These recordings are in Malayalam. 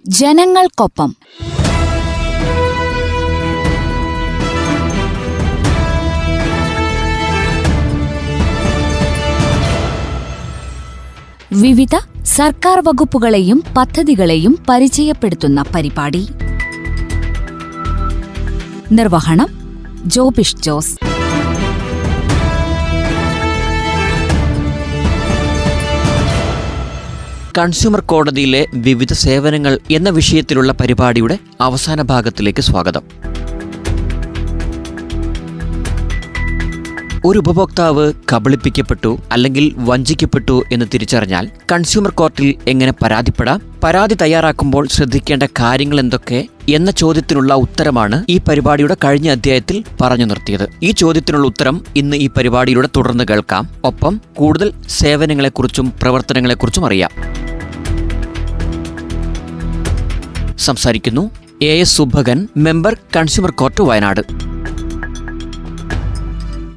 ജനങ്ങൾക്കൊപ്പം. വിവിധ സർക്കാർ വകുപ്പുകളെയും പദ്ധതികളെയും പരിചയപ്പെടുത്തുന്ന പരിപാടി. നിർവഹണം ജോബിഷ് ജോസ്. കൺസ്യൂമർ കോടതിയിലെ വിവിധ സേവനങ്ങൾ എന്ന വിഷയത്തിലുള്ള പരിപാടിയുടെ അവസാന ഭാഗത്തിലേക്ക് സ്വാഗതം. ഒരു ഉപഭോക്താവ് കബളിപ്പിക്കപ്പെട്ടു അല്ലെങ്കിൽ വഞ്ചിക്കപ്പെട്ടു എന്ന് തിരിച്ചറിഞ്ഞാൽ കൺസ്യൂമർ കോർട്ടിൽ എങ്ങനെ പരാതിപ്പെടാം, പരാതി തയ്യാറാക്കുമ്പോൾ ശ്രദ്ധിക്കേണ്ട കാര്യങ്ങൾ എന്തൊക്കെ എന്ന ചോദ്യത്തിനുള്ള ഉത്തരമാണ് ഈ പരിപാടിയുടെ കഴിഞ്ഞ അധ്യായത്തിൽ പറഞ്ഞു നിർത്തിയത്. ഈ ചോദ്യത്തിനുള്ള ഉത്തരം ഇന്ന് ഈ പരിപാടിയിലൂടെ തുടർന്ന് കേൾക്കാം. ഒപ്പം കൂടുതൽ സേവനങ്ങളെക്കുറിച്ചും പ്രവർത്തനങ്ങളെക്കുറിച്ചും അറിയാം. സംസാരിക്കുന്നു AS Subhakan, member consumer court, Wayanad.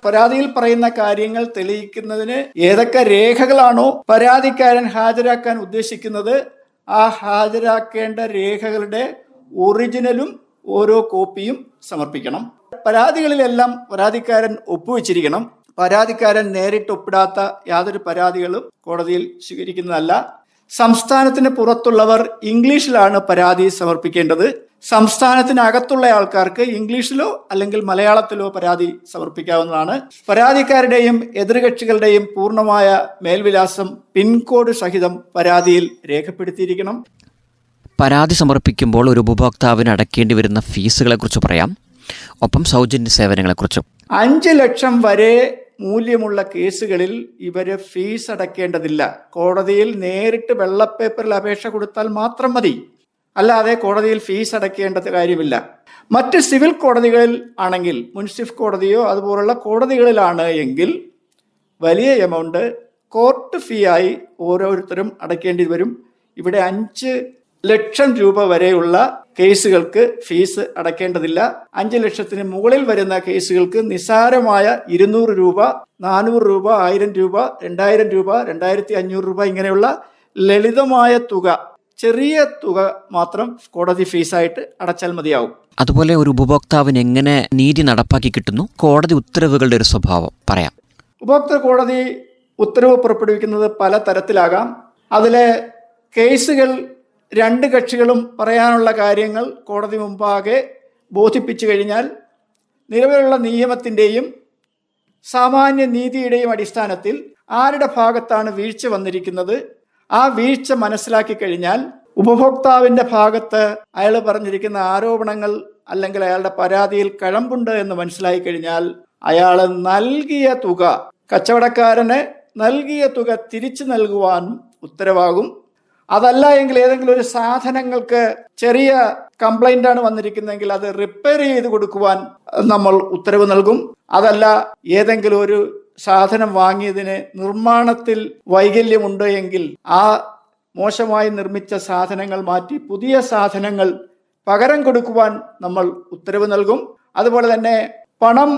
പരാതിയിൽ പറയുന്ന കാര്യങ്ങൾ തെളിയിക്കുന്നതിന് ഏതൊക്കെ രേഖകളാണോ പരാതിക്കാരൻ ഹാജരാക്കാൻ ഉദ്ദേശിക്കുന്നത്, ആ ഹാജരാക്കേണ്ട രേഖകളുടെ ഒറിജിനലും ഓരോ കോപ്പിയും സമർപ്പിക്കണം. പരാതികളിലെല്ലാം പരാതിക്കാരൻ ഒപ്പുവെച്ചിരിക്കണം. പരാതിക്കാരൻ നേരിട്ട് ഒപ്പിടാത്ത യാതൊരു പരാതികളും കോടതിയിൽ സ്വീകരിക്കുന്നതല്ല. സംസ്ഥാനത്തിന് പുറത്തുള്ളവർ ഇംഗ്ലീഷിലാണ് പരാതി സമർപ്പിക്കേണ്ടത്. സംസ്ഥാനത്തിനകത്തുള്ള ആൾക്കാർക്ക് ഇംഗ്ലീഷിലോ അല്ലെങ്കിൽ മലയാളത്തിലോ പരാതി സമർപ്പിക്കാവുന്നതാണ്. പരാതിക്കാരുടെയും എതിർകക്ഷികളുടെയും പൂർണ്ണമായ മേൽവിലാസം പിൻകോഡ് സഹിതം പരാതിയിൽ രേഖപ്പെടുത്തിയിരിക്കണം. പരാതി സമർപ്പിക്കുമ്പോൾ ഒരു ഉപഭോക്താവിന് അടയ്ക്കേണ്ടി വരുന്ന ഫീസുകളെക്കുറിച്ച് പറയാം. ഒപ്പം സൗജന്യ സേവനങ്ങളെക്കുറിച്ചും. 5 ലക്ഷം വരെ മൂല്യമുള്ള കേസുകളിൽ ഇവര് ഫീസ് അടയ്ക്കേണ്ടതില്ല. കോടതിയിൽ നേരിട്ട് വെള്ളപ്പേപ്പറിൽ അപേക്ഷ കൊടുത്താൽ മാത്രം മതി. അല്ലാതെ കോടതിയിൽ ഫീസ് അടയ്ക്കേണ്ട കാര്യമില്ല. മറ്റ് സിവിൽ കോടതികളിൽ ആണെങ്കിൽ, മുൻസിഫ് കോടതിയോ അതുപോലുള്ള കോടതികളിലാണ് എങ്കിൽ വലിയ എമൗണ്ട് കോർട്ട് ഫീ ആയി ഓരോരുത്തരും അടയ്ക്കേണ്ടി വരും. ഇവിടെ 5 ലക്ഷം രൂപ വരെയുള്ള കേസുകൾക്ക് ഫീസ് അടയ്ക്കേണ്ടതില്ല. 5 ലക്ഷത്തിന് മുകളിൽ വരുന്ന കേസുകൾക്ക് നിസ്സാരമായ 200 രൂപ, 400 രൂപ, 1000 രൂപ, 2000 രൂപ, 2500 രൂപ ഇങ്ങനെയുള്ള ലളിതമായ തുക, ചെറിയ തുക മാത്രം കോടതി ഫീസായിട്ട് അടച്ചാൽ മതിയാവും. അതുപോലെ ഒരു ഉപഭോക്താവിന് എങ്ങനെ നീതി നടപ്പാക്കി കിട്ടുന്നു, കോടതി ഉത്തരവുകളുടെ ഒരു സ്വഭാവം പറയാം. ഉപഭോക്തൃ കോടതി ഉത്തരവ് പുറപ്പെടുവിക്കുന്നത് പല തരത്തിലാകാം. അതിലെ കേസുകൾ 2 കക്ഷികളും പറയാനുള്ള കാര്യങ്ങൾ കോടതി മുമ്പാകെ ബോധിപ്പിച്ചു കഴിഞ്ഞാൽ നിലവിലുള്ള നിയമത്തിൻ്റെയും സാമാന്യ നീതിയുടെയും അടിസ്ഥാനത്തിൽ ആരുടെ ഭാഗത്താണ് വീഴ്ച വന്നിരിക്കുന്നത്, ആ വീഴ്ച മനസ്സിലാക്കി കഴിഞ്ഞാൽ ഉപഭോക്താവിൻ്റെ ഭാഗത്ത് അയാൾ പറഞ്ഞിരിക്കുന്ന ആരോപണങ്ങൾ അല്ലെങ്കിൽ അയാളുടെ പരാതിയിൽ കഴമ്പുണ്ട് എന്ന് മനസ്സിലാക്കി കഴിഞ്ഞാൽ അയാൾ നൽകിയ തുക, കച്ചവടക്കാരന് നൽകിയ തുക തിരിച്ചു നൽകുവാൻ ഉത്തരവാകും. അതല്ല എങ്കിൽ ഏതെങ്കിലും ഒരു സാധനങ്ങൾക്ക് ചെറിയ കംപ്ലൈൻ്റ് ആണ് വന്നിരിക്കുന്നതെങ്കിൽ അത് റിപ്പയർ ചെയ്ത് കൊടുക്കുവാൻ നമ്മൾ ഉത്തരവ് നൽകും. അതല്ല ഏതെങ്കിലും ഒരു സാധനം വാങ്ങിയതിന് നിർമ്മാണത്തിൽ വൈകല്യമുണ്ട് എങ്കിൽ ആ മോശമായി നിർമ്മിച്ച സാധനങ്ങൾ മാറ്റി പുതിയ സാധനങ്ങൾ പകരം കൊടുക്കുവാൻ നമ്മൾ ഉത്തരവ് നൽകും. അതുപോലെ തന്നെ പണം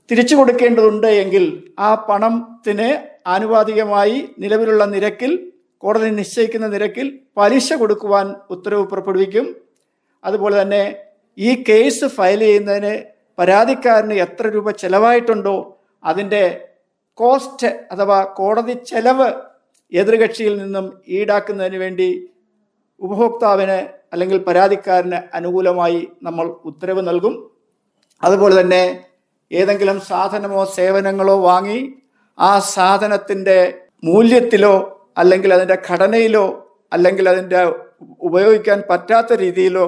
തിരിച്ചു കൊടുക്കേണ്ടതുണ്ട് എങ്കിൽ ആ പണത്തിന് ആനുപാതികമായി നിലവിലുള്ള നിരക്കിൽ, കോടതി നിശ്ചയിക്കുന്ന നിരക്കിൽ പലിശ കൊടുക്കുവാൻ ഉത്തരവ് പുറപ്പെടുവിക്കും. അതുപോലെ തന്നെ ഈ കേസ് ഫയൽ ചെയ്യുന്നതിന് പരാതിക്കാരന് എത്ര രൂപ ചെലവായിട്ടുണ്ടോ അതിൻ്റെ കോസ്റ്റ് അഥവാ കോടതി ചെലവ് എതിർകക്ഷിയിൽ നിന്നും ഈടാക്കുന്നതിന് വേണ്ടി ഉപഭോക്താവിന് അല്ലെങ്കിൽ പരാതിക്കാരന് അനുകൂലമായി നമ്മൾ ഉത്തരവ് നൽകും. അതുപോലെ തന്നെ ഏതെങ്കിലും സാധനമോ സേവനങ്ങളോ വാങ്ങി ആ സാധനത്തിൻ്റെ മൂല്യത്തിലോ അല്ലെങ്കിൽ അതിൻ്റെ ഘടനയിലോ അല്ലെങ്കിൽ അതിൻ്റെ ഉപയോഗിക്കാൻ പറ്റാത്ത രീതിയിലോ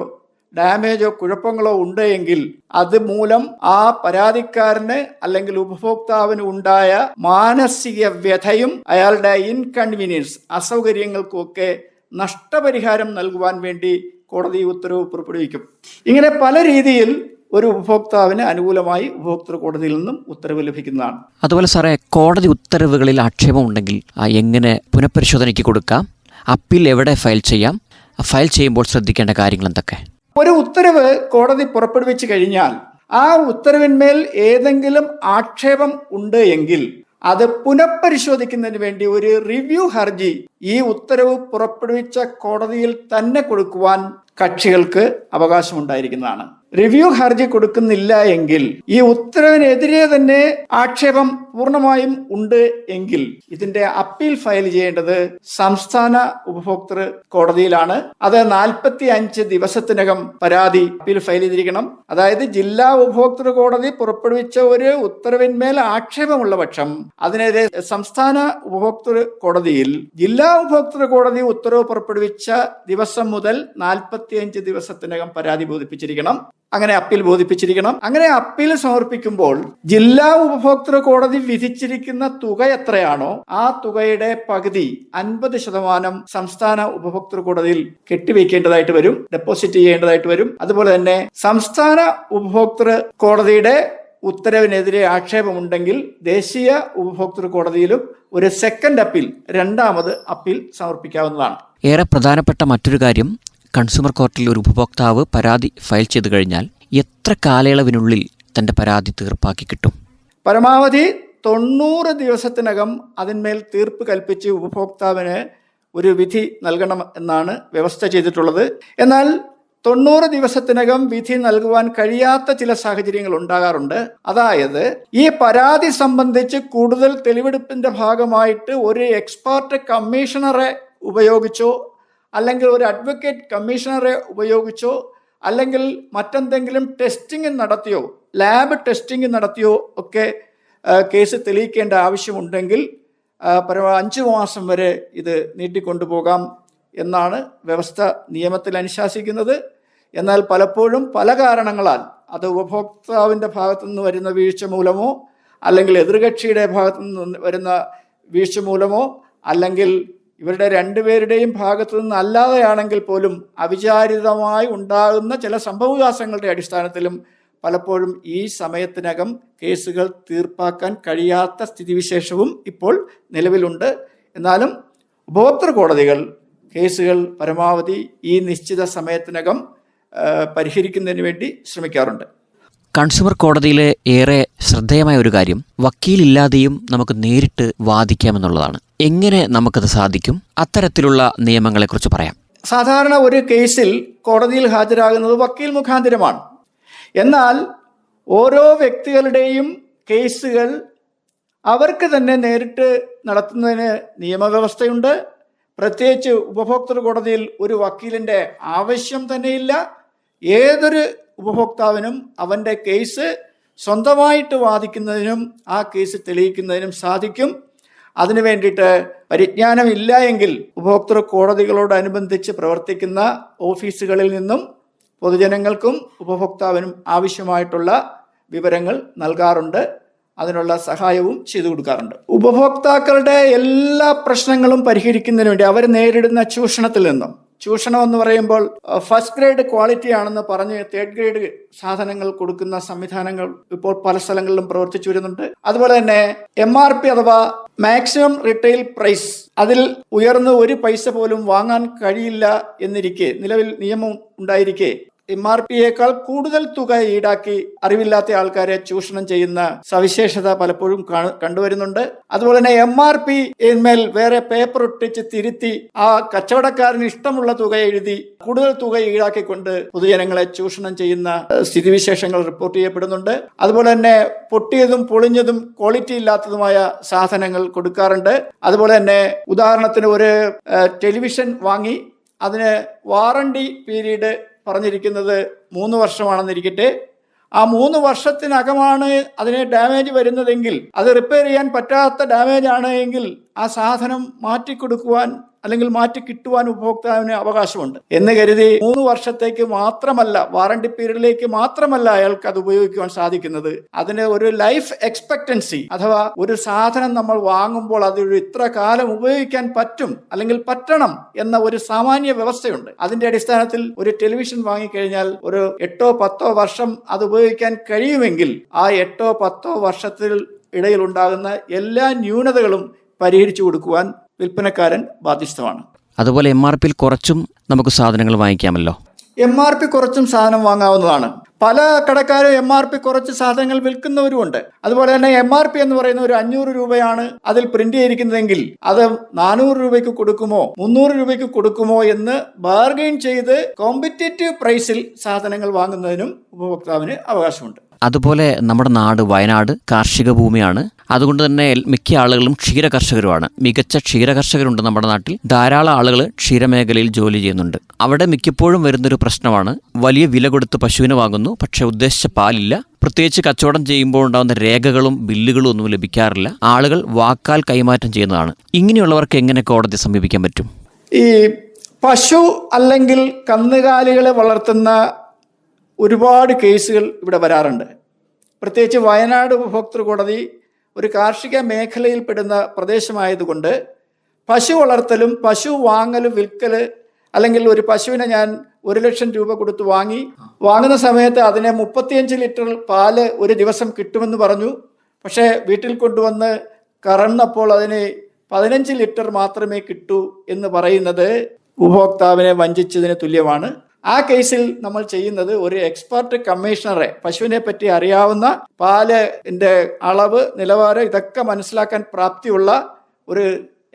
ഡാമേജോ കുഴപ്പങ്ങളോ ഉണ്ട് എങ്കിൽ അത് മൂലം ആ പരാതിക്കാരന് അല്ലെങ്കിൽ ഉപഭോക്താവിന് ഉണ്ടായ മാനസിക വ്യഥയും അയാളുടെ ഇൻകൺവീനിയൻസ്, അസൗകര്യങ്ങൾക്കുമൊക്കെ നഷ്ടപരിഹാരം നൽകുവാൻ വേണ്ടി കോടതി ഉത്തരവ് പുറപ്പെടുവിക്കും. ഇങ്ങനെ പല രീതിയിൽ ഒരു ഉപഭോക്താവിന് അനുകൂലമായി ഉപഭോക്തൃ കോടതിയിൽ നിന്നും ഉത്തരവ് ലഭിക്കുന്നതാണ്. അതുപോലെ സാറേ, കോടതി ഉത്തരവുകളിൽ ആക്ഷേപമുണ്ടെങ്കിൽ എങ്ങനെ പുനഃപരിശോധനയ്ക്ക് കൊടുക്കാം, അപ്പീൽ എവിടെ ഫയൽ ചെയ്യാം, ഫയൽ ചെയ്യുമ്പോൾ ശ്രദ്ധിക്കേണ്ട കാര്യങ്ങൾ എന്തൊക്കെ? ഒരു ഉത്തരവ് കോടതി പുറപ്പെടുവിച്ചു കഴിഞ്ഞാൽ ആ ഉത്തരവിന്മേൽ ഏതെങ്കിലും ആക്ഷേപം ഉണ്ട് എങ്കിൽ അത് പുനഃപരിശോധിക്കുന്നതിന് വേണ്ടി ഒരു റിവ്യൂ ഹർജി ഈ ഉത്തരവ് പുറപ്പെടുവിച്ച കോടതിയിൽ തന്നെ കൊടുക്കുവാൻ കക്ഷികൾക്ക് അവകാശമുണ്ടായിരിക്കുന്നതാണ്. റിവ്യൂ ഹർജി കൊടുക്കുന്നില്ല എങ്കിൽ ഈ ഉത്തരവിനെതിരെ തന്നെ ആക്ഷേപം പൂർണ്ണമായും ഉണ്ട് എങ്കിൽ ഇതിന്റെ അപ്പീൽ ഫയൽ ചെയ്യേണ്ടത് സംസ്ഥാന ഉപഭോക്തൃ കോടതിയിലാണ്. അത് 45 ദിവസത്തിനകം പരാതി അപ്പീൽ ഫയൽ ചെയ്തിരിക്കണം. അതായത് ജില്ലാ ഉപഭോക്തൃ കോടതി പുറപ്പെടുവിച്ച ഒരു ഉത്തരവിന്മേൽ ആക്ഷേപമുള്ള പക്ഷം അതിനെതിരെ സംസ്ഥാന ഉപഭോക്തൃ കോടതിയിൽ ജില്ലാ ഉപഭോക്തൃ കോടതി ഉത്തരവ് പുറപ്പെടുവിച്ച ദിവസം മുതൽ 45 ദിവസത്തിനകം പരാതി ബോധിപ്പിച്ചിരിക്കണം. അങ്ങനെ അപ്പീൽ ബോധിപ്പിച്ചിരിക്കണം. അങ്ങനെ അപ്പീൽ സമർപ്പിക്കുമ്പോൾ ജില്ലാ ഉപഭോക്തൃ കോടതി വിധിച്ചിരിക്കുന്ന തുക എത്രയാണോ ആ തുകയുടെ പകുതി 50% സംസ്ഥാന ഉപഭോക്തൃ കോടതിയിൽ കെട്ടിവെക്കേണ്ടതായിട്ട് വരും, ഡെപ്പോസിറ്റ് ചെയ്യേണ്ടതായിട്ട് വരും. അതുപോലെ തന്നെ സംസ്ഥാന ഉപഭോക്തൃ കോടതിയുടെ ഉത്തരവിനെതിരെ ആക്ഷേപമുണ്ടെങ്കിൽ ദേശീയ ഉപഭോക്തൃ കോടതിയിലും ഒരു സെക്കൻഡ് അപ്പീൽ, രണ്ടാമത് അപ്പീൽ സമർപ്പിക്കാവുന്നതാണ്. ഏറെ പ്രധാനപ്പെട്ട മറ്റൊരു കാര്യം, കൺസ്യൂമർ കോർട്ടിൽ ഒരു ഉപഭോക്താവ് പരാതി ഫയൽ ചെയ്തു കഴിഞ്ഞാൽ എത്ര കാലയളവിനുള്ളിൽ തൻ്റെ പരാതി തീർപ്പാക്കി കിട്ടും? പരമാവധി 90 ദിവസത്തിനകം അതിന്മേൽ തീർപ്പ് കൽപ്പിച്ച് ഉപഭോക്താവിന് ഒരു വിധി നൽകണം എന്നാണ് വ്യവസ്ഥ ചെയ്തിട്ടുള്ളത്. എന്നാൽ 90 ദിവസത്തിനകം വിധി നൽകുവാൻ കഴിയാത്ത ചില സാഹചര്യങ്ങൾ ഉണ്ടാകാറുണ്ട്. അതായത് ഈ പരാതി സംബന്ധിച്ച് കൂടുതൽ തെളിവെടുപ്പിന്റെ ഭാഗമായിട്ട് ഒരു എക്സ്പെർട്ട് കമ്മീഷണറെ ഉപയോഗിച്ചോ അല്ലെങ്കിൽ ഒരു അഡ്വക്കേറ്റ് കമ്മീഷണറെ ഉപയോഗിച്ചോ അല്ലെങ്കിൽ മറ്റെന്തെങ്കിലും ടെസ്റ്റിംഗ് നടത്തിയോ ലാബ് ടെസ്റ്റിംഗ് നടത്തിയോ ഒക്കെ കേസ് തെളിയിക്കേണ്ട ആവശ്യമുണ്ടെങ്കിൽ 5 മാസം വരെ ഇത് നീട്ടിക്കൊണ്ടുപോകാം എന്നാണ് വ്യവസ്ഥ നിയമത്തിൽ അനുശാസിക്കുന്നത്. എന്നാൽ പലപ്പോഴും പല കാരണങ്ങളാൽ അത് ഉപഭോക്താവിൻ്റെ ഭാഗത്തു നിന്ന് വരുന്ന വീഴ്ച മൂലമോ അല്ലെങ്കിൽ എതിർകക്ഷിയുടെ ഭാഗത്തു നിന്ന് വരുന്ന വീഴ്ച മൂലമോ അല്ലെങ്കിൽ ഇവരുടെ രണ്ടുപേരുടെയും ഭാഗത്തു നിന്ന് അല്ലാതെയാണെങ്കിൽ പോലും അവിചാരിതമായി ഉണ്ടാകുന്ന ചില സംഭവവികാസങ്ങളുടെ അടിസ്ഥാനത്തിലും പലപ്പോഴും ഈ സമയത്തിനകം കേസുകൾ തീർപ്പാക്കാൻ കഴിയാത്ത സ്ഥിതിവിശേഷവും ഇപ്പോൾ നിലവിലുണ്ട്. എന്നാലും ഉപഭോക്തൃ കോടതികൾ കേസുകൾ പരമാവധി ഈ നിശ്ചിത സമയത്തിനകം പരിഹരിക്കുന്നതിന് വേണ്ടി ശ്രമിക്കാറുണ്ട്. കൺസ്യൂമർ കോടതിയിലെ ഏറെ ശ്രദ്ധേയമായ ഒരു കാര്യം, വക്കീലില്ലാതെയും നമുക്ക് നേരിട്ട് വാദിക്കാമെന്നുള്ളതാണ്. എങ്ങനെ നമുക്കത് സാധിക്കും? അത്തരത്തിലുള്ള നിയമങ്ങളെക്കുറിച്ച് പറയാം. സാധാരണ ഒരു കേസിൽ കോടതിയിൽ ഹാജരാകുന്നത് വക്കീൽ മുഖാന്തരമാണ്. എന്നാൽ ഓരോ വ്യക്തികളുടെയും കേസുകൾ അവർക്ക് തന്നെ നേരിട്ട് നടത്തുന്നതിന് നിയമവ്യവസ്ഥയുണ്ട്. പ്രത്യേകിച്ച് ഉപഭോക്തൃ കോടതിയിൽ ഒരു വക്കീലിൻ്റെ ആവശ്യം തന്നെയില്ല. ഏതൊരു ഉപഭോക്താവിനും അവൻ്റെ കേസ് സ്വന്തമായിട്ട് വാദിക്കുന്നതിനും ആ കേസ് തെളിയിക്കുന്നതിനും സാധിക്കും. അതിനു വേണ്ടിയിട്ട് പരിജ്ഞാനമില്ല എങ്കിൽ ഉപഭോക്തൃ കോടതികളോടനുബന്ധിച്ച് പ്രവർത്തിക്കുന്ന ഓഫീസുകളിൽ നിന്നും പൊതുജനങ്ങൾക്കും ഉപഭോക്താവിനും ആവശ്യമായിട്ടുള്ള വിവരങ്ങൾ നൽകാറുണ്ട്. അതിനുള്ള സഹായവും ചെയ്തു കൊടുക്കാറുണ്ട്. ഉപഭോക്താക്കളുടെ എല്ലാ പ്രശ്നങ്ങളും പരിഹരിക്കുന്നതിന് വേണ്ടി അവർ നേരിടുന്ന ചൂഷണത്തിൽ നിന്നും, ചൂഷണം എന്ന് പറയുമ്പോൾ ഫസ്റ്റ് ഗ്രേഡ് ക്വാളിറ്റി ആണെന്ന് പറഞ്ഞ് തേർഡ് ഗ്രേഡ് സാധനങ്ങൾ കൊടുക്കുന്ന സംവിധാനങ്ങൾ ഇപ്പോൾ പല സ്ഥലങ്ങളിലും പ്രവർത്തിച്ചു വരുന്നുണ്ട്. അതുപോലെ തന്നെ MRP അഥവാ മാക്സിമം റിട്ടെയിൽ പ്രൈസ്, അതിൽ ഉയർന്ന് ഒരു പൈസ പോലും വാങ്ങാൻ കഴിയില്ല എന്നിരിക്കെ, നിലവിൽ നിയമം ഉണ്ടായിരിക്കെ MRPയേക്കാൾ കൂടുതൽ തുക ഈടാക്കി അറിവില്ലാത്ത ആൾക്കാരെ ചൂഷണം ചെയ്യുന്ന സവിശേഷത പലപ്പോഴും കണ്ടുവരുന്നുണ്ട്. അതുപോലെ തന്നെ MRP മേൽ വേറെ പേപ്പർ ഒട്ടിച്ച് തിരുത്തി ആ കച്ചവടക്കാരന് ഇഷ്ടമുള്ള തുക എഴുതി കൂടുതൽ തുക ഈടാക്കിക്കൊണ്ട് പൊതുജനങ്ങളെ ചൂഷണം ചെയ്യുന്ന സ്ഥിതിവിശേഷങ്ങൾ റിപ്പോർട്ട് ചെയ്യപ്പെടുന്നുണ്ട്. അതുപോലെ തന്നെ പൊട്ടിയതും പൊളിഞ്ഞതും ക്വാളിറ്റി ഇല്ലാത്തതുമായ സാധനങ്ങൾ കൊടുക്കാറുണ്ട്. അതുപോലെ തന്നെ ഉദാഹരണത്തിന് ഒരു ടെലിവിഷൻ വാങ്ങി അതിന് വാറണ്ടി പീരീഡ് പറഞ്ഞിരിക്കുന്നത് 3 വർഷമാണെന്നിരിക്കട്ടെ, ആ 3 വർഷത്തിനകമാണ് അതിന് ഡാമേജ് വരുന്നതെങ്കിൽ, അത് റിപ്പയർ ചെയ്യാൻ പറ്റാത്ത ഡാമേജ് ആണ് എങ്കിൽ ആ സാധനം മാറ്റിക്കൊടുക്കുവാൻ അല്ലെങ്കിൽ മാറ്റി കിട്ടുവാൻ ഉപഭോക്താവിന് അവകാശമുണ്ട് എന്ന് കരുതി 3 വർഷത്തേക്ക് മാത്രമല്ല, വാറണ്ടി പീരീഡിലേക്ക് മാത്രമല്ല അയാൾക്ക് അത് ഉപയോഗിക്കുവാൻ സാധിക്കുന്നത്. അതിന് ഒരു ലൈഫ് എക്സ്പെക്ടൻസി അഥവാ ഒരു സാധനം നമ്മൾ വാങ്ങുമ്പോൾ അതൊരു ഇത്ര കാലം ഉപയോഗിക്കാൻ പറ്റും അല്ലെങ്കിൽ പറ്റണം എന്ന ഒരു സാമാന്യ വ്യവസ്ഥയുണ്ട്. അതിന്റെ അടിസ്ഥാനത്തിൽ ഒരു ടെലിവിഷൻ വാങ്ങിക്കഴിഞ്ഞാൽ ഒരു 8-10 വർഷം അത് ഉപയോഗിക്കാൻ കഴിയുമെങ്കിൽ ആ 8-10 വർഷത്തിൽ ഇടയിൽ ഉണ്ടാകുന്ന എല്ലാ ന്യൂനതകളും പരിഹരിച്ചു കൊടുക്കുവാൻ വിൽപ്പനക്കാരൻ ബാധ്യസ്ഥമാണ്. അതുപോലെ MRPയിൽ കുറച്ചും നമുക്ക് സാധനങ്ങൾ വാങ്ങിക്കാമല്ലോ. MRP കുറച്ചും സാധനം വാങ്ങാവുന്നതാണ്. പല കടക്കാരും MRP കുറച്ച് സാധനങ്ങൾ വിൽക്കുന്നവരുമുണ്ട്. അതുപോലെ തന്നെ MRP എന്ന് പറയുന്ന ഒരു 500 രൂപയാണ് അതിൽ പ്രിന്റ് ചെയ്തിരിക്കുന്നതെങ്കിൽ അത് 400 രൂപയ്ക്ക് കൊടുക്കുമോ 300 രൂപയ്ക്ക് കൊടുക്കുമോ എന്ന് ബാർഗെയിൻ ചെയ്ത് കോമ്പറ്റേറ്റീവ് പ്രൈസിൽ സാധനങ്ങൾ വാങ്ങുന്നതിനും ഉപഭോക്താവിന് അവകാശമുണ്ട്. അതുപോലെ നമ്മുടെ നാട് വയനാട് കാർഷിക ഭൂമിയാണ്. അതുകൊണ്ട് തന്നെ മിക്ക ആളുകളും ക്ഷീര കർഷകരുമാണ്. മികച്ച ക്ഷീര കർഷകരുണ്ട് നമ്മുടെ നാട്ടിൽ. ധാരാളം ആളുകൾ ക്ഷീരമേഖലയിൽ ജോലി ചെയ്യുന്നുണ്ട്. അവിടെ മിക്കപ്പോഴും വരുന്നൊരു പ്രശ്നമാണ്, വലിയ വില കൊടുത്ത് പശുവിനെ വാങ്ങുന്നു, പക്ഷെ ഉദ്ദേശിച്ച പാലില്ല. പ്രത്യേകിച്ച് കച്ചവടം ചെയ്യുമ്പോൾ ഉണ്ടാകുന്ന രേഖകളും ബില്ലുകളും ഒന്നും ലഭിക്കാറില്ല. ആളുകൾ വാക്കാൽ കൈമാറ്റം ചെയ്യുന്നതാണ്. ഇങ്ങനെയുള്ളവർക്ക് എങ്ങനെ കോടതി സമീപിക്കാൻ പറ്റും? ഈ പശു അല്ലെങ്കിൽ കന്നുകാലികളെ വളർത്തുന്ന ഒരുപാട് കേസുകൾ ഇവിടെ വരാറുണ്ട്. പ്രത്യേകിച്ച് വയനാട് ഉപഭോക്തൃ കോടതി ഒരു കാർഷിക മേഖലയിൽപ്പെടുന്ന പ്രദേശമായതുകൊണ്ട് പശു വളർത്തലും പശു വാങ്ങലും വിൽക്കൽ, അല്ലെങ്കിൽ ഒരു പശുവിനെ ഞാൻ 1 ലക്ഷം രൂപ കൊടുത്ത് വാങ്ങുന്ന സമയത്ത് അതിനെ 35 ലിറ്റർ പാല് ഒരു ദിവസം കിട്ടുമെന്ന് പറഞ്ഞു. പക്ഷേ വീട്ടിൽ കൊണ്ടുവന്ന് കറന്നപ്പോൾ അതിന് 15 ലിറ്റർ മാത്രമേ കിട്ടൂ എന്ന് പറയുന്നത് ഉപഭോക്താവിനെ വഞ്ചിച്ചതിന് തുല്യമാണ്. ആ കേസിൽ നമ്മൾ ചെയ്യുന്നത് ഒരു എക്സ്പെർട്ട് കമ്മീഷണറെ, പശുവിനെ പറ്റി അറിയാവുന്ന, പാലിന്റെ അളവ്, നിലവാരം ഇതൊക്കെ മനസ്സിലാക്കാൻ പ്രാപ്തിയുള്ള ഒരു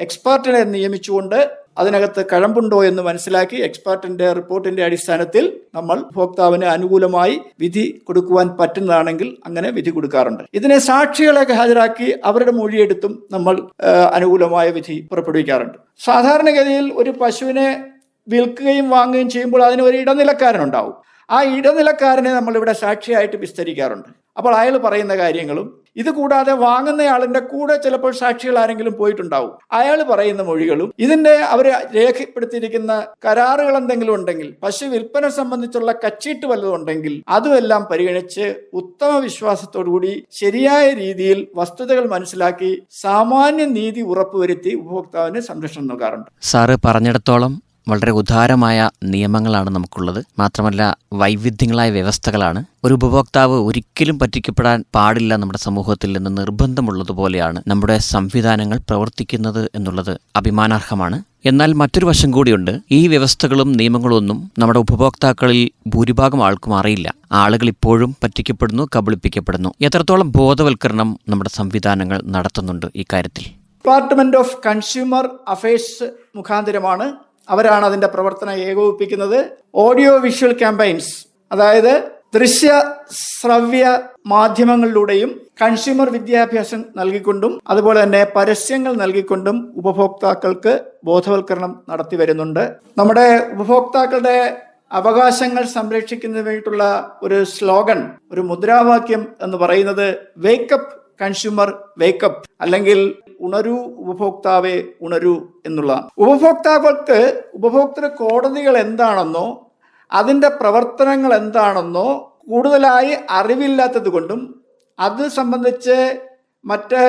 എക്സ്പെർട്ടിനെ നിയമിച്ചുകൊണ്ട് അതിനകത്ത് കഴമ്പുണ്ടോ എന്ന് മനസ്സിലാക്കി എക്സ്പെർട്ടിന്റെ റിപ്പോർട്ടിന്റെ അടിസ്ഥാനത്തിൽ നമ്മൾ ഉപഭോക്താവിന് അനുകൂലമായി വിധി കൊടുക്കുവാൻ പറ്റുന്നതാണെങ്കിൽ അങ്ങനെ വിധി കൊടുക്കാറുണ്ട്. ഇതിനെ സാക്ഷികളെ ഹാജരാക്കി അവരുടെ മൊഴിയെടുത്തും നമ്മൾ അനുകൂലമായ വിധി പുറപ്പെടുവിക്കാറുണ്ട്. സാധാരണഗതിയിൽ ഒരു പശുവിനെ വിൽക്കുകയും വാങ്ങുകയും ചെയ്യുമ്പോൾ അതിന് ഒരു ഇടനിലക്കാരനുണ്ടാവും. ആ ഇടനിലക്കാരനെ നമ്മളിവിടെ സാക്ഷിയായിട്ട് വിസ്തരിക്കാറുണ്ട്. അപ്പോൾ അയാൾ പറയുന്ന കാര്യങ്ങളും ഇത് കൂടാതെ വാങ്ങുന്നയാളിന്റെ കൂടെ ചിലപ്പോൾ സാക്ഷികൾ ആരെങ്കിലും പോയിട്ടുണ്ടാവും, അയാൾ പറയുന്ന മൊഴികളും ഇതിന്റെ അവർ രേഖപ്പെടുത്തിയിരിക്കുന്ന കരാറുകൾ എന്തെങ്കിലും ഉണ്ടെങ്കിൽ, പശു വിൽപ്പന സംബന്ധിച്ചുള്ള കച്ചീട്ട് വല്ലതും ഉണ്ടെങ്കിൽ അതുമെല്ലാം പരിഗണിച്ച് ഉത്തമ വിശ്വാസത്തോടുകൂടി ശരിയായ രീതിയിൽ വസ്തുതകൾ മനസ്സിലാക്കി സാമാന്യ നീതി ഉറപ്പുവരുത്തി ഉപഭോക്താവിന് സംരക്ഷണം നൽകാറുണ്ട്. സാറ് പറഞ്ഞിടത്തോളം വളരെ ഉദാരമായ നിയമങ്ങളാണ് നമുക്കുള്ളത്. മാത്രമല്ല വൈവിധ്യങ്ങളായ വ്യവസ്ഥകളാണ്. ഒരു ഉപഭോക്താവ് ഒരിക്കലും പറ്റിക്കപ്പെടാൻ പാടില്ല നമ്മുടെ സമൂഹത്തിൽ നിന്ന് നിർബന്ധമുള്ളതുപോലെയാണ് നമ്മുടെ സംവിധാനങ്ങൾ പ്രവർത്തിക്കുന്നത് എന്നുള്ളത് അഭിമാനാർഹമാണ്. എന്നാൽ മറ്റൊരു വശം കൂടിയുണ്ട്. ഈ വ്യവസ്ഥകളും നിയമങ്ങളും ഒന്നും നമ്മുടെ ഉപഭോക്താക്കളിൽ ഭൂരിഭാഗം ആൾക്കും അറിയില്ല. ആളുകൾ ഇപ്പോഴും പറ്റിക്കപ്പെടുന്നു, കബളിപ്പിക്കപ്പെടുന്നു. എത്രത്തോളം ബോധവൽക്കരണം നമ്മുടെ സംവിധാനങ്ങൾ നടത്തുന്നുണ്ട് ഈ കാര്യത്തിൽ? ഡിപ്പാർട്ട്മെന്റ് ഓഫ് കൺസ്യൂമർ അഫയേഴ്സ് മുഖാന്തരമാണ് അവരാണ് അതിന്റെ പ്രവർത്തനം ഏകോപിപ്പിക്കുന്നത്. ഓഡിയോ വിഷ്വൽ ക്യാമ്പയിൻസ്, അതായത് ദൃശ്യ ശ്രവ്യ മാധ്യമങ്ങളിലൂടെയും കൺസ്യൂമർ വിദ്യാഭ്യാസം നൽകിക്കൊണ്ടും അതുപോലെ തന്നെ പരസ്യങ്ങൾ നൽകിക്കൊണ്ടും ഉപഭോക്താക്കൾക്ക് ബോധവൽക്കരണം നടത്തി വരുന്നുണ്ട്. നമ്മുടെ ഉപഭോക്താക്കളുടെ അവകാശങ്ങൾ സംരക്ഷിക്കുന്നതിന് വേണ്ടിയിട്ടുള്ള ഒരു സ്ലോഗൻ, ഒരു മുദ്രാവാക്യം എന്ന് പറയുന്നത് വേക്കപ്പ് കൺസ്യൂമർ വേക്കപ്പ്, അല്ലെങ്കിൽ ഉണരൂ ഉപഭോക്താവെ ഉണരൂ എന്നുള്ള. ഉപഭോക്താക്കൾക്ക് ഉപഭോക്തൃ കോടതികൾ എന്താണെന്നോ അതിൻ്റെ പ്രവർത്തനങ്ങൾ എന്താണെന്നോ കൂടുതലായി അറിവില്ലാത്തത് കൊണ്ടും അത് സംബന്ധിച്ച് മറ്റ്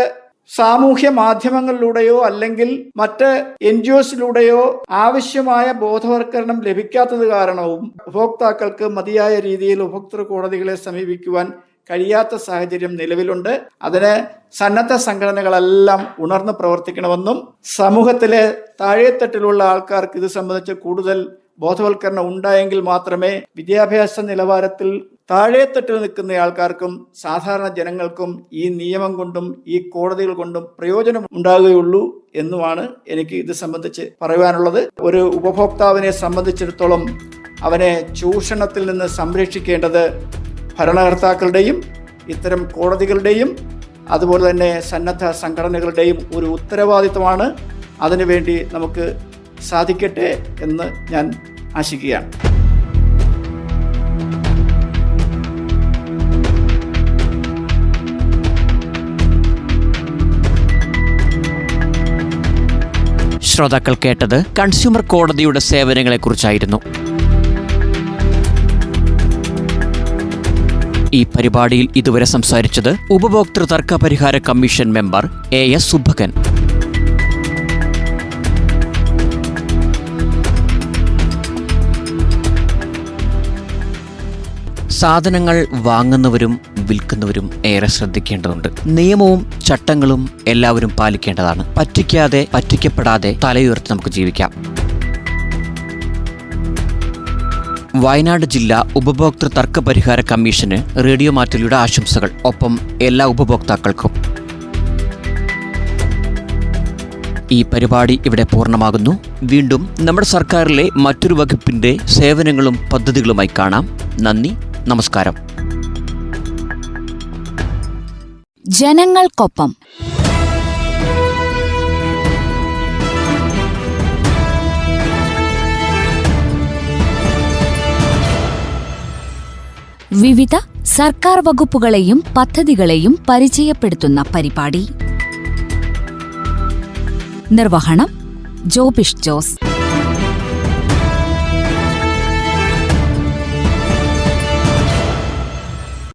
സാമൂഹ്യ മാധ്യമങ്ങളിലൂടെയോ അല്ലെങ്കിൽ മറ്റ് NGOസിലൂടെയോ ആവശ്യമായ ബോധവൽക്കരണം ലഭിക്കാത്തത് കാരണവും ഉപഭോക്താക്കൾക്ക് മതിയായ രീതിയിൽ ഉപഭോക്തൃ കോടതികളെ സമീപിക്കുവാൻ കഴിയാത്ത സാഹചര്യം നിലവിലുണ്ട്. അതിന് സന്നദ്ധ സംഘടനകളെല്ലാം ഉണർന്ന് പ്രവർത്തിക്കണമെന്നും സമൂഹത്തിലെ താഴെത്തട്ടിലുള്ള ആൾക്കാർക്ക് ഇത് സംബന്ധിച്ച് കൂടുതൽ ബോധവൽക്കരണം ഉണ്ടായെങ്കിൽ മാത്രമേ വിദ്യാഭ്യാസ നിലവാരത്തിൽ താഴെത്തട്ടിൽ നിൽക്കുന്ന ആൾക്കാർക്കും സാധാരണ ജനങ്ങൾക്കും ഈ നിയമം കൊണ്ടും ഈ കോടതികൾ കൊണ്ടും പ്രയോജനം ഉണ്ടാകുകയുള്ളൂ എന്നുമാണ് എനിക്ക് ഇത് സംബന്ധിച്ച് പറയുവാനുള്ളത്. ഒരു ഉപഭോക്താവിനെ സംബന്ധിച്ചിടത്തോളം അവനെ ചൂഷണത്തിൽ നിന്ന് സംരക്ഷിക്കേണ്ടത് ഭരണകർത്താക്കളുടെയും ഇത്തരം കോടതികളുടെയും അതുപോലെ തന്നെ സന്നദ്ധ സംഘടനകളുടെയും ഒരു ഉത്തരവാദിത്വമാണ്. അതിനുവേണ്ടി നമുക്ക് സാധിക്കട്ടെ എന്ന് ഞാൻ ആശിക്കുകയാണ്. ശ്രോതാക്കൾ കേട്ടത് കൺസ്യൂമർ കോടതിയുടെ സേവനങ്ങളെക്കുറിച്ചായിരുന്നു. ഈ പരിപാടിയിൽ ഇതുവരെ സംസാരിച്ചത് ഉപഭോക്തൃ തർക്ക പരിഹാര കമ്മീഷൻ മെമ്പർ AS സുഭകൻ. സാധനങ്ങൾ വാങ്ങുന്നവരും വിൽക്കുന്നവരും ഏറെ ശ്രദ്ധിക്കേണ്ടതുണ്ട്. നിയമവും ചട്ടങ്ങളും എല്ലാവരും പാലിക്കേണ്ടതാണ്. പറ്റിക്കാതെ പറ്റിക്കപ്പെടാതെ തലയുയർത്തി നമുക്ക് ജീവിക്കാം. വയനാട് ജില്ലാ ഉപഭോക്തൃ തർക്ക പരിഹാര കമ്മീഷന് റേഡിയോ മാറ്റുലിയുടെ ആശംസകൾ. ഒപ്പം എല്ലാ ഉപഭോക്താക്കൾക്കും. ഈ പരിപാടി ഇവിടെ പൂർണ്ണമാകുന്നു. വീണ്ടും നമ്മുടെ സർക്കാരിലെ മറ്റൊരു വകുപ്പിന്റെ സേവനങ്ങളും പദ്ധതികളുമായി കാണാം. നന്ദി, നമസ്കാരം. ജനങ്ങൾക്കൊപ്പം. വിവിധ സർക്കാർ വകുപ്പുകളെയും പദ്ധതികളെയും പരിചയപ്പെടുത്തുന്ന പരിപാടി. നിർവഹണം ജോബിഷ് ജോസ്.